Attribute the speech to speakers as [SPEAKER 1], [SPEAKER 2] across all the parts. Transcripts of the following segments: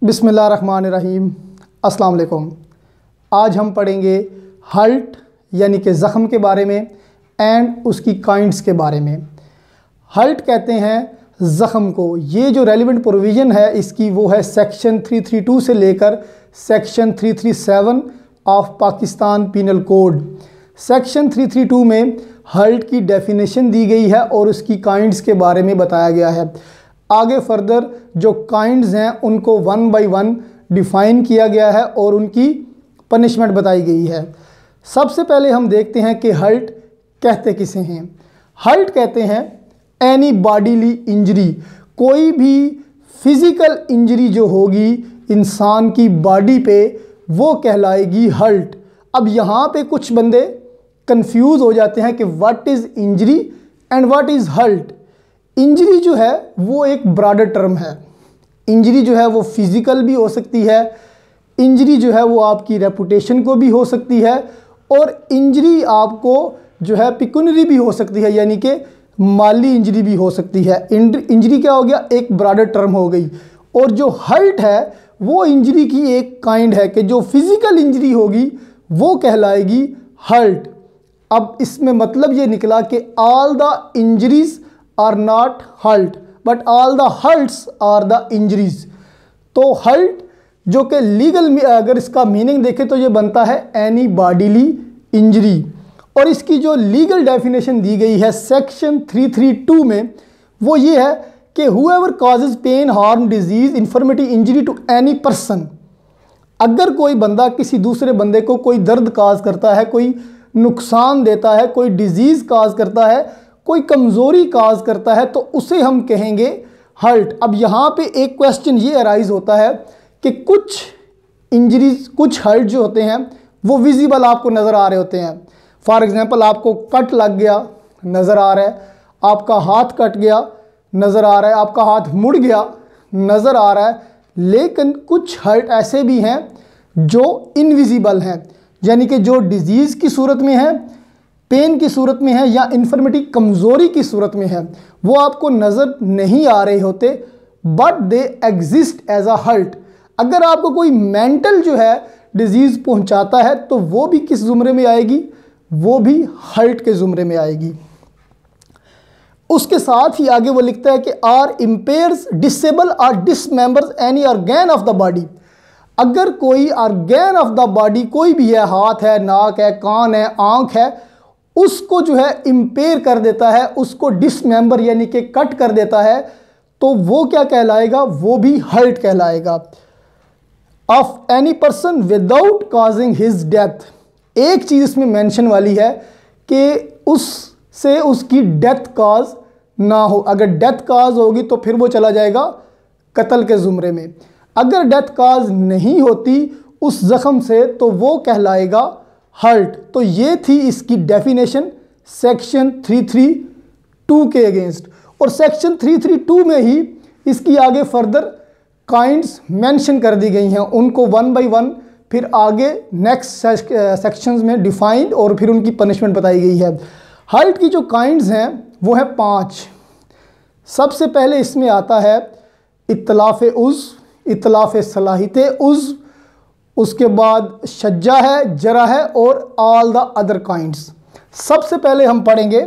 [SPEAKER 1] बिस्मिल्लाहिर्रहमानिर्रहीम। अस्सलाम वालेकुम। आज हम पढ़ेंगे हर्ट यानी कि ज़ख़म के बारे में एंड उसकी काइंड्स के बारे में। हर्ट कहते हैं ज़ख़म को। ये जो रेलिवेंट प्रोविज़न है इसकी वो है सेक्शन 332 से लेकर section 337 of Pakistan penal code. Section 332 में हर्ट की डेफिनेशन दी गई है और उसकी काइंड्स के बारे में बताया गया है। आगे फर्दर जो काइंड्स हैं उनको वन बाय वन डिफ़ाइन किया गया है और उनकी पनिशमेंट बताई गई है। सबसे पहले हम देखते हैं कि हर्ट कहते किसे हैं। हर्ट कहते हैं एनी बॉडीली इंजरी, कोई भी फिज़िकल इंजरी जो होगी इंसान की बॉडी पे वो कहलाएगी हर्ट। अब यहाँ पे कुछ बंदे कंफ्यूज हो जाते हैं कि what is injury and what is hurt. Injury जो है वो एक ब्रॉडर टर्म है। इंजरी जो है वो फिज़िकल भी हो सकती है, इंजरी जो है वो आपकी रेपुटेशन को भी हो सकती है, और इंजरी आपको जो है पिक्यूनरी भी हो सकती है, यानी कि माली इंजरी भी हो सकती है। इंजरी क्या हो गया, एक ब्रॉडर टर्म हो गई। और जो हर्ट है वो इंजरी की एक काइंड है कि जो फिज़िकल इंजरी होगी वो कहलाएगी हर्ट। अब इसमें मतलब ये निकला कि all the injuries are not hurt but all the hurts are the injuries. तो हर्ट जो कि लीगल में अगर इसका मीनिंग देखें तो ये बनता है एनी बॉडीली इंजरी, और इसकी जो लीगल डेफिनेशन दी गई है सेक्शन 332 में वो ये है कि whoever causes pain harm disease infirmity injury to any person. अगर कोई बंदा किसी दूसरे बंदे को कोई दर्द काज करता है, कोई नुकसान देता है, कोई डिजीज़ काज करता है, कोई कमज़ोरी काज करता है, तो उसे हम कहेंगे हर्ट। अब यहाँ पे एक क्वेश्चन ये अराइज होता है कि कुछ इंजरीज, कुछ हर्ट जो होते हैं वो विजिबल आपको नज़र आ रहे होते हैं। फॉर एग्ज़ाम्पल आपको कट लग गया नज़र आ रहा है, आपका हाथ कट गया नज़र आ रहा है, आपका हाथ मुड़ गया नज़र आ रहा है। लेकिन कुछ हर्ट ऐसे भी हैं जो इनविजिबल हैं, यानी कि जो डिजीज़ की सूरत में है, पेन की सूरत में है, या इन्फर्मिटी कमज़ोरी की सूरत में है, वो आपको नज़र नहीं आ रहे होते but they exist as a hurt. अगर आपको कोई मेंटल जो है डिजीज़ पहुंचाता है तो वो भी किस ज़ुमरे में आएगी, वो भी हर्ट के ज़ुमरे में आएगी। उसके साथ ही आगे वो लिखता है कि आर इम्पेयर्स डिसेबल और dismembers any organ of the body. अगर कोई ऑर्गेन ऑफ द बॉडी कोई भी है, हाथ है, नाक है, कान है, आँख है, उसको जो है इम्पेयर कर देता है, उसको डिसमेंबर यानी कि कट कर देता है, तो वो क्या कहलाएगा, वो भी हर्ट कहलाएगा। Of any person without causing his death. एक चीज़ इसमें मेंशन वाली है कि उससे उसकी डेथ काज ना हो। अगर डेथ काज होगी तो फिर वो चला जाएगा कत्ल के ज़ुमरे में। अगर डेथ काज नहीं होती उस ज़ख़म से तो वो कहलाएगा हर्ट। तो ये थी इसकी डेफिनेशन सेक्शन 332 के अगेंस्ट, और सेक्शन 332 में ही इसकी आगे फर्दर काइंड्स मेंशन कर दी गई हैं। उनको वन बाय वन फिर आगे नेक्स्ट सेक्शंस में डिफाइंड और फिर उनकी पनिशमेंट बताई गई है। हर्ट की जो काइंड्स हैं वो है 5। सबसे पहले इसमें आता है इत्तलाफ़ उज़्व, इत्तलाफ़ सलाहियत उज़्व, उसके बाद शज्जा है, जरा है, और ऑल द अदर काइंड्स। सबसे पहले हम पढ़ेंगे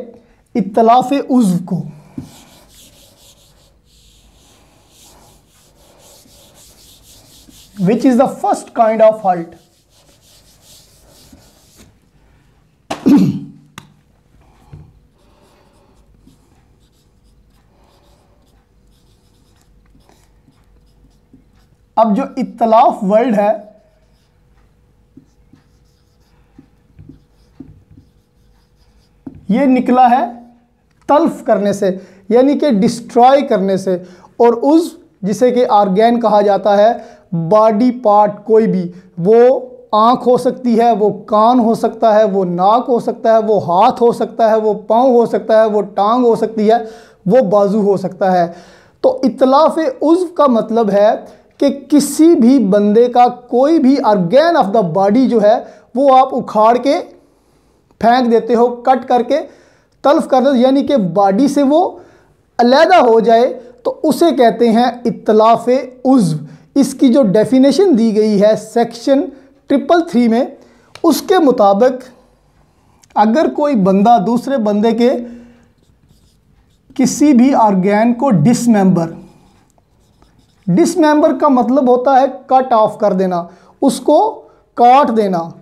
[SPEAKER 1] इत्तलाफ़ उज़्व को। Which is the first kind of hurt. अब जो इत्तलाफ वर्ड है ये निकला है तल्फ करने से, यानी कि डिस्ट्रॉय करने से, और उस जिसे कि ऑर्गेन कहा जाता है, बॉडी पार्ट कोई भी, वो आँख हो सकती है, वो कान हो सकता है, वो नाक हो सकता है, वो हाथ हो सकता है, वो पाँव हो सकता है, वो टांग हो सकती है, वो बाजू हो सकता है। तो इत्तलाफ उज़्व का मतलब है कि किसी भी बंदे का कोई भी ऑर्गेन ऑफ द बॉडी जो है वो आप उखाड़ के फेंक देते हो, कट करके तल्फ कर देते, यानी कि बॉडी से वो अलहदा हो जाए, तो उसे कहते हैं इत्तलाफ उज़्व। इसकी जो डेफिनेशन दी गई है सेक्शन 333 में, उसके मुताबिक अगर कोई बंदा दूसरे बंदे के किसी भी ऑर्गेन को डिसमेंबर का मतलब होता है कट ऑफ कर देना, उसको काट देना,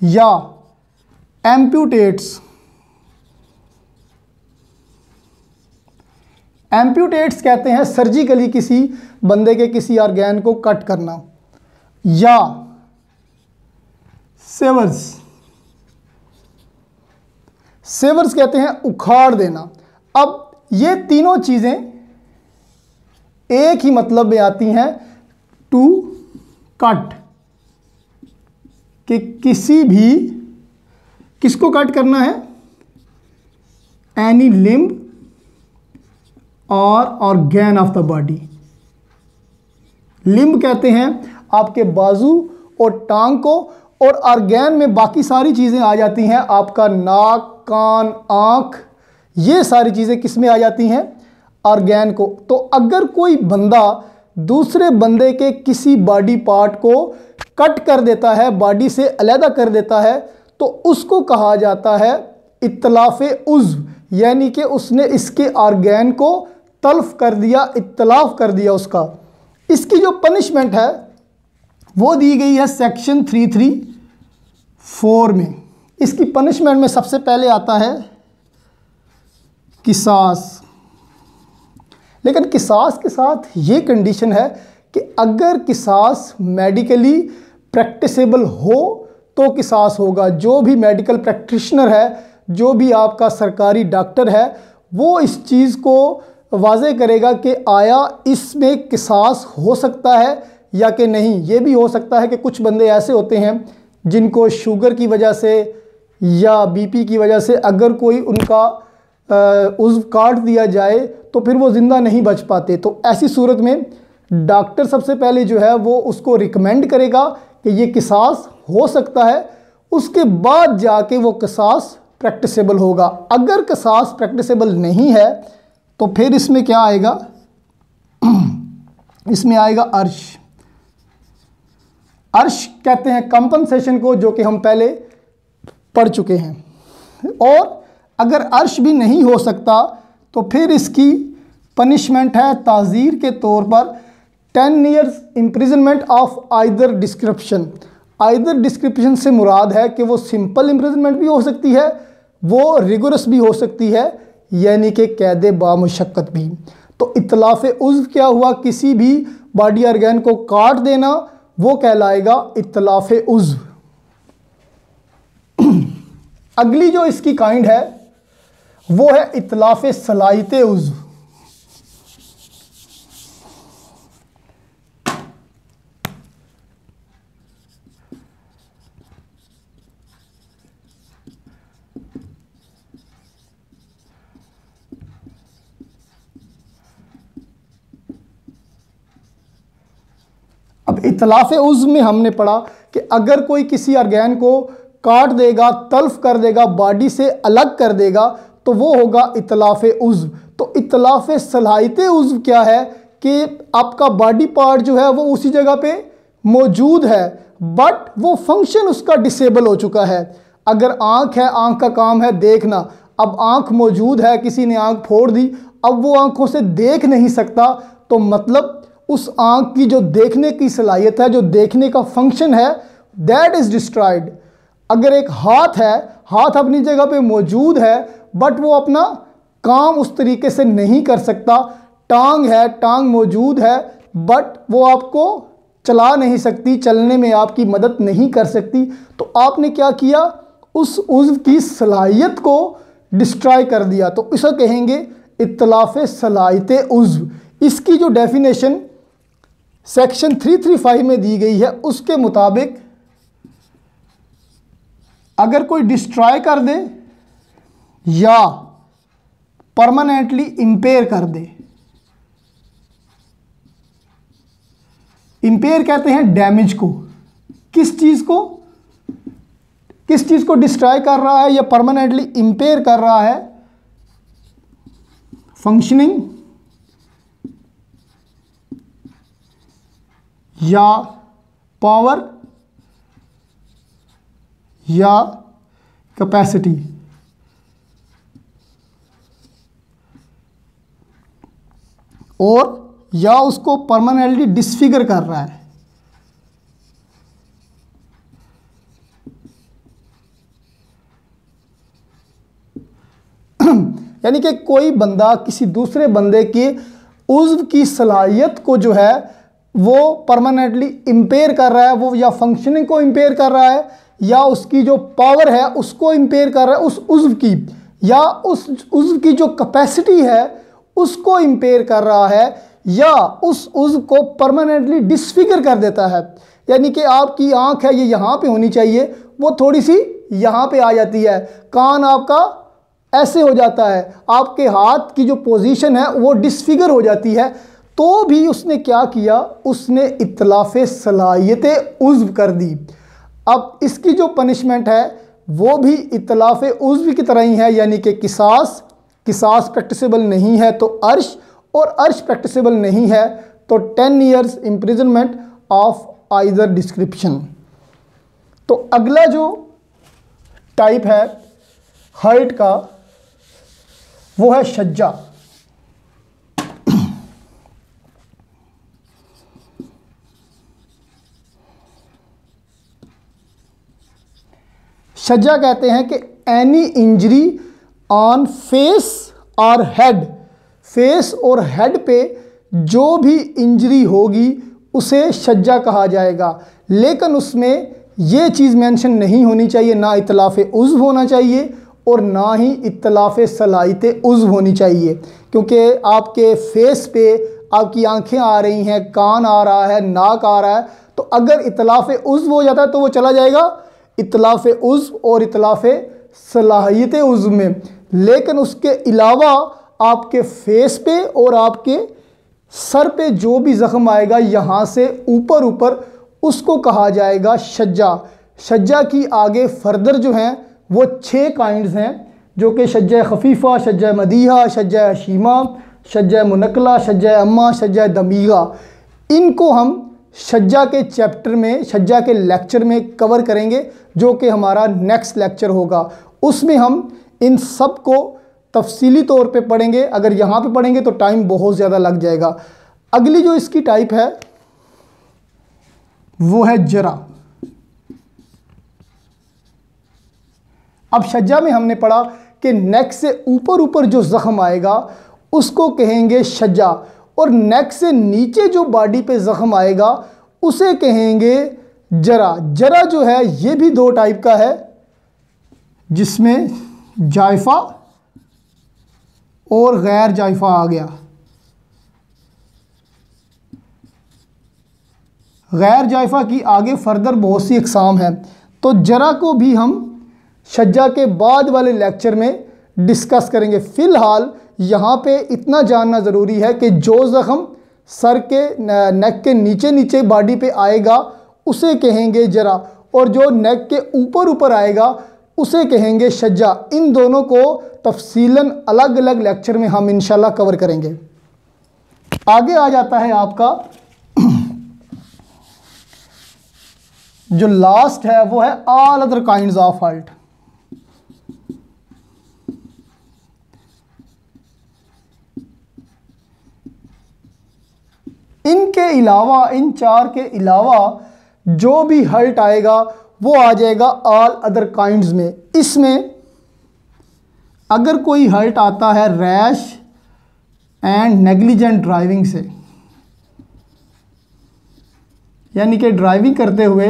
[SPEAKER 1] या एम्प्यूटेट्स कहते हैं सर्जिकली किसी बंदे के किसी ऑर्गेन को कट करना, या सेवर्स कहते हैं उखाड़ देना। अब ये तीनों चीज़ें एक ही मतलब में आती हैं, टू कट, कि किसी भी किसको कट करना है, एनी लिम्ब और organ of the body. Limb कहते हैं आपके बाजू और टांग को, और ऑर्गेन में बाकी सारी चीज़ें आ जाती हैं, आपका नाक, कान, आँख, ये सारी चीज़ें किस में आ जाती हैं, ऑर्गेन को। तो अगर कोई बंदा दूसरे बंदे के किसी बॉडी पार्ट को कट कर देता है, बॉडी से अलहदा कर देता है, तो उसको कहा जाता है इत्तलाफ़े उज़्व, यानी कि उसने इसके ऑर्गेन को तल्फ कर दिया, इत्तलाफ कर दिया उसका। इसकी जो पनिशमेंट है वो दी गई है सेक्शन 334 में। इसकी पनिशमेंट में सबसे पहले आता है किसास, लेकिन किसास के साथ ये कंडीशन है कि अगर किसास मेडिकली प्रैक्टिसेबल हो तो किसास होगा। जो भी मेडिकल प्रैक्टिशनर है, जो भी आपका सरकारी डॉक्टर है, वो इस चीज़ को वाज़े करेगा कि आया इसमें किसास हो सकता है या कि नहीं। ये भी हो सकता है कि कुछ बंदे ऐसे होते हैं जिनको शुगर की वजह से या बीपी की वजह से अगर कोई उनका उज़्व काट दिया जाए तो फिर वो ज़िंदा नहीं बच पाते। तो ऐसी सूरत में डॉक्टर सबसे पहले जो है वो उसको रिकमेंड करेगा कि ये किसास हो सकता है, उसके बाद जाके वो किसास प्रैक्टिसेबल होगा। अगर किसास प्रैक्टिसेबल नहीं है तो फिर इसमें क्या आएगा, इसमें आएगा अर्श। अर्श कहते हैं कंपनसेशन को, जो कि हम पहले पढ़ चुके हैं। और अगर अर्श भी नहीं हो सकता तो फिर इसकी पनिशमेंट है ताज़ीर के तौर पर 10 years imprisonment of either description. Either description से मुराद है कि वो सिंपल इम्प्रिजनमेंट भी हो सकती है, वो रिगोरस भी हो सकती है, यानी कि कैद बामुशक्कत भी। तो इत्तलाफ़े उज़्व क्या हुआ, किसी भी बॉडी ऑर्गेन को काट देना, वो कहलाएगा इत्तलाफ़े उज़्व। अगली जो इसकी काइंड है वो है इत्तलाफ़े सलाहियते उज़्व। अब इत्तलाफ़े उज़्व में हमने पढ़ा कि अगर कोई किसी ऑर्गेन को काट देगा, तल्फ कर देगा, बॉडी से अलग कर देगा, तो वो होगा इत्तलाफ़े उज़्व। तो इत्तलाफ़े सलाहियते उज़्व क्या है कि आपका बॉडी पार्ट जो है वो उसी जगह पे मौजूद है, बट वो फंक्शन उसका डिसेबल हो चुका है। अगर आँख है, आँख का काम है देखना, अब आँख मौजूद है, किसी ने आँख फोड़ दी, अब वो आँखों से देख नहीं सकता, तो मतलब उस आँख की जो देखने की सलाहियत है, जो देखने का फंक्शन है, दैट इज़ डिस्ट्रॉयड। अगर एक हाथ है, हाथ अपनी जगह पे मौजूद है बट वो अपना काम उस तरीके से नहीं कर सकता। टांग है, टांग मौजूद है बट वो आपको चला नहीं सकती, चलने में आपकी मदद नहीं कर सकती। तो आपने क्या किया, उस उज़्व की सलाहियत को डिस्ट्रॉय कर दिया। तो इसे कहेंगे इत्तलाफ़े सलाहियते उज़्व। इसकी जो डेफिनेशन सेक्शन 335 में दी गई है, उसके मुताबिक अगर कोई डिस्ट्रॉय कर दे या परमानेंटली इंपेयर कर दे, इंपेयर कहते हैं डैमेज को, किस चीज़ को डिस्ट्रॉय कर रहा है या परमानेंटली इंपेयर कर रहा है, फंक्शनिंग या पावर या कैपेसिटी। और या उसको परमानेंटली डिसफिगर कर रहा है। यानी कि कोई बंदा किसी दूसरे बंदे के उज़्व की सलाहियत को जो है वो परमानेंटली इम्पेयर कर रहा है, वो या फंक्शनिंग को इम्पेयर कर रहा है, या उसकी जो पावर है उसको इम्पेयर कर रहा है उस उज़्व की, या उस उज़्व की जो कैपेसिटी है उसको इम्पेयर कर रहा है, या उस उज़्व को परमानेंटली डिसफिगर कर देता है। यानी कि आपकी आँख है ये यहाँ पे होनी चाहिए, वो थोड़ी सी यहाँ पे आ जाती है, कान आपका ऐसे हो जाता है, आपके हाथ की जो पोजीशन है वो डिसफिगर हो जाती है। तो भी उसने क्या किया, उसने इतलाफ़े सलाहियत उज़्व कर दी। अब इसकी जो पनिशमेंट है वो भी इतलाफ़े उज़्व की तरह ही है, यानी कि किसास प्रैक्टिसेबल नहीं है तो अर्श, और अर्श प्रैक्टिसेबल नहीं है तो 10 years imprisonment of either description. तो अगला जो टाइप है हर्ट का वो है शज्जा। शज्जा कहते हैं कि एनी इंजरी ऑन फेस और हेड, फेस और हेड पे जो भी इंजरी होगी उसे शज्जा कहा जाएगा। लेकिन उसमें ये चीज़ मेंशन नहीं होनी चाहिए, ना इतलाफ़े उज़्व होना चाहिए और ना ही इतलाफ़े सलाहियत उज़्व होनी चाहिए, क्योंकि आपके फेस पे आपकी आंखें आ रही हैं, कान आ रहा है, नाक आ रहा है, तो अगर इतलाफ़े उज़्व हो जाता है तो वो चला जाएगा इतलाफ़े उज़्व और इतलाफ़े सलाहियत उज़्व में। लेकिन उसके अलावा आपके फेस पे और आपके सर पे जो भी ज़ख्म आएगा यहाँ से ऊपर उसको कहा जाएगा शज्जा। शज्जा की आगे फर्दर जो हैं वो 6 काइंड्स हैं, जो कि शज्जा खफीफ़ा, शज्जा मदीहा, शज्जा हशीमा, शज्जा मुनकला, शज्जा अम्मा, शज्जा दमीगा। इनको हम शज्जा के चैप्टर में, शज्जा के लेक्चर में कवर करेंगे, जो कि हमारा नेक्स्ट लेक्चर होगा। उसमें हम इन सब को तफसीली तौर पे पढ़ेंगे। अगर यहाँ पे पढ़ेंगे तो टाइम बहुत ज़्यादा लग जाएगा। अगली जो इसकी टाइप है वो है जरा। अब शज्जा में हमने पढ़ा कि नेक से ऊपर जो ज़ख्म आएगा उसको कहेंगे शज्जा, और नेक से नीचे जो बॉडी पे ज़ख्म आएगा उसे कहेंगे जरा। जरा जो है ये भी 2 टाइप का है, जिसमें जायफ़ा और गैर जायफ़ा आ गया। गैर जायफ़ा की आगे फर्दर बहुत सी अक़साम हैं, तो जरा को भी हम शज्जा के बाद वाले लेक्चर में डिस्कस करेंगे। फ़िलहाल यहाँ पे इतना जानना ज़रूरी है कि जो ज़ख्म सर के नेक के नीचे बॉडी पे आएगा उसे कहेंगे जरा, और जो नेक के ऊपर आएगा उसे कहेंगे शज्जा। इन दोनों को तफसीलन अलग अलग लेक्चर में हम इंशाल्लाह कवर करेंगे। आगे आ जाता है आपका जो लास्ट है वो है all other kinds of hurt. इनके अलावा, इन 4 के अलावा जो भी हर्ट आएगा वो आ जाएगा ऑल अदर काइंड्स में। इसमें अगर कोई हर्ट आता है रैश एंड नेग्लिजेंट ड्राइविंग से, यानी कि ड्राइविंग करते हुए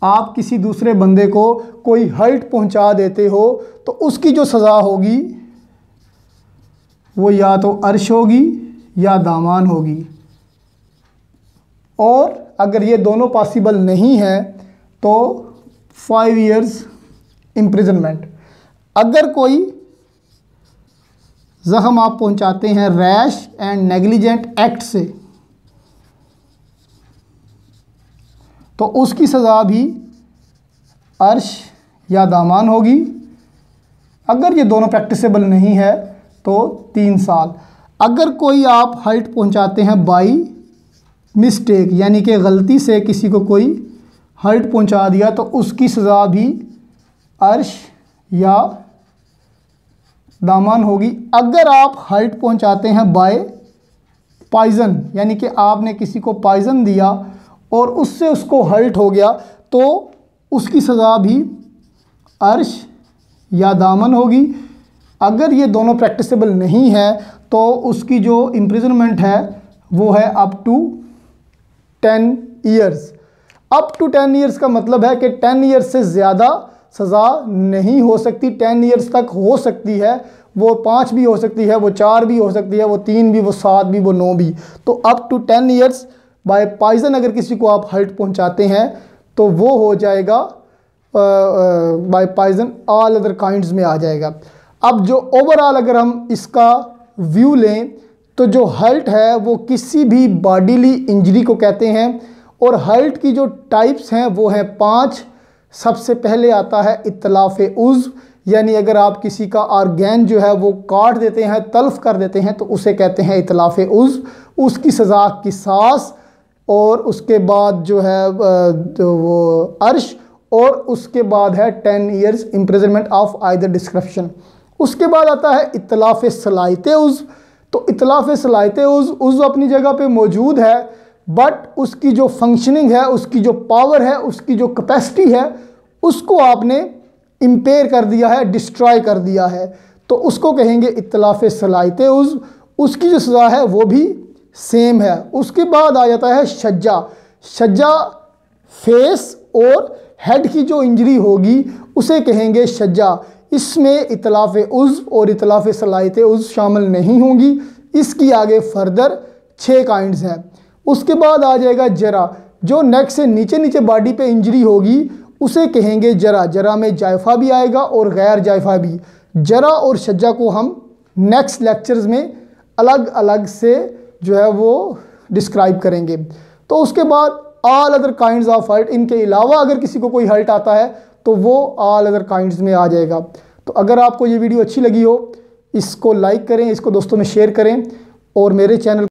[SPEAKER 1] आप किसी दूसरे बंदे को कोई हर्ट पहुंचा देते हो, तो उसकी जो सज़ा होगी वो या तो अर्श होगी या दामान होगी। और अगर ये दोनों पॉसिबल नहीं है तो 5 ईयर्स इम्प्रिजनमेंट। अगर कोई ज़ख्म आप पहुंचाते हैं रैश एंड नेग्लिजेंट एक्ट से, तो उसकी सज़ा भी अर्श या दामान होगी। अगर ये दोनों प्रैक्टिसेबल नहीं है तो 3 साल। अगर कोई आप हर्ट पहुंचाते हैं बाई मिस्टेक यानी कि गलती से किसी को कोई हर्ट पहुंचा दिया तो उसकी सज़ा भी अर्श या दामन होगी। अगर आप हर्ट पहुंचाते हैं बाय पॉइज़न यानी कि आपने किसी को पॉइज़न दिया और उससे उसको हर्ट हो गया तो उसकी सज़ा भी अर्श या दामन होगी। अगर ये दोनों प्रैक्टिसेबल नहीं है तो उसकी जो इम्प्रिजनमेंट है वो है up to 10 years. Up to 10 years का मतलब है कि 10 ईयर्स से ज़्यादा सज़ा नहीं हो सकती। 10 ईयर्स तक हो सकती है, वो 5 भी हो सकती है, वो 4 भी हो सकती है, वो 3 भी, वो 7 भी, वो 9 भी। तो up to 10 years by poison अगर किसी को आप हर्ट पहुंचाते हैं तो वो हो जाएगा by poison all other kinds में आ जाएगा। अब जो ओवरऑल अगर हम इसका व्यू लें तो जो हर्ट है वो किसी भी बॉडीली इंजरी को कहते हैं और हर्ट की जो टाइप्स हैं वो हैं 5। सबसे पहले आता है इत्तलाफ़ उज़्व, यानी अगर आप किसी का ऑर्गेन जो है वो काट देते हैं, तल्फ कर देते हैं तो उसे कहते हैं इत्तलाफ़ उज़्व। उसकी सज़ा किसास और उसके बाद जो है तो वो अर्श और उसके बाद है 10 years imprisonment of either description. उसके बाद आता है इत्तलाफ़ सलाहियत उज़्व। तो इत्तलाफ़ सलाहियत उज़्व अपनी जगह पे मौजूद है बट उसकी जो फंक्शनिंग है, उसकी जो पावर है, उसकी जो कैपेसिटी है उसको आपने इम्पेयर कर दिया है, डिस्ट्रॉय कर दिया है, तो उसको कहेंगे इत्तलाफ़ सलाहियत उज़्व। उसकी जो सज़ा है वो भी सेम है। उसके बाद आ जाता है शज्जा। शज्जा फेस और हेड की जो इंजरी होगी उसे कहेंगे शज्जा। इसमें इत्तलाफ़ उज़्व और इत्तलाफ़ सलाहियत उज़्व शामिल नहीं होंगी। इसकी आगे फर्दर 6 काइंड्स हैं। उसके बाद आ जाएगा जरा। जो नेक से नीचे नीचे बॉडी पे इंजरी होगी उसे कहेंगे जरा। जरा में जायफ़ा भी आएगा और गैर जायफ़ा भी। जरा और शज्जा को हम नेक्स्ट लेक्चर्स में अलग अलग से जो है वो डिस्क्राइब करेंगे। तो उसके बाद all other kinds of hurt, इनके अलावा अगर किसी को कोई हर्ट आता है तो वो ऑल अदर काइंड्स में आ जाएगा। तो अगर आपको ये वीडियो अच्छी लगी हो इसको लाइक करें, इसको दोस्तों में शेयर करें और मेरे चैनल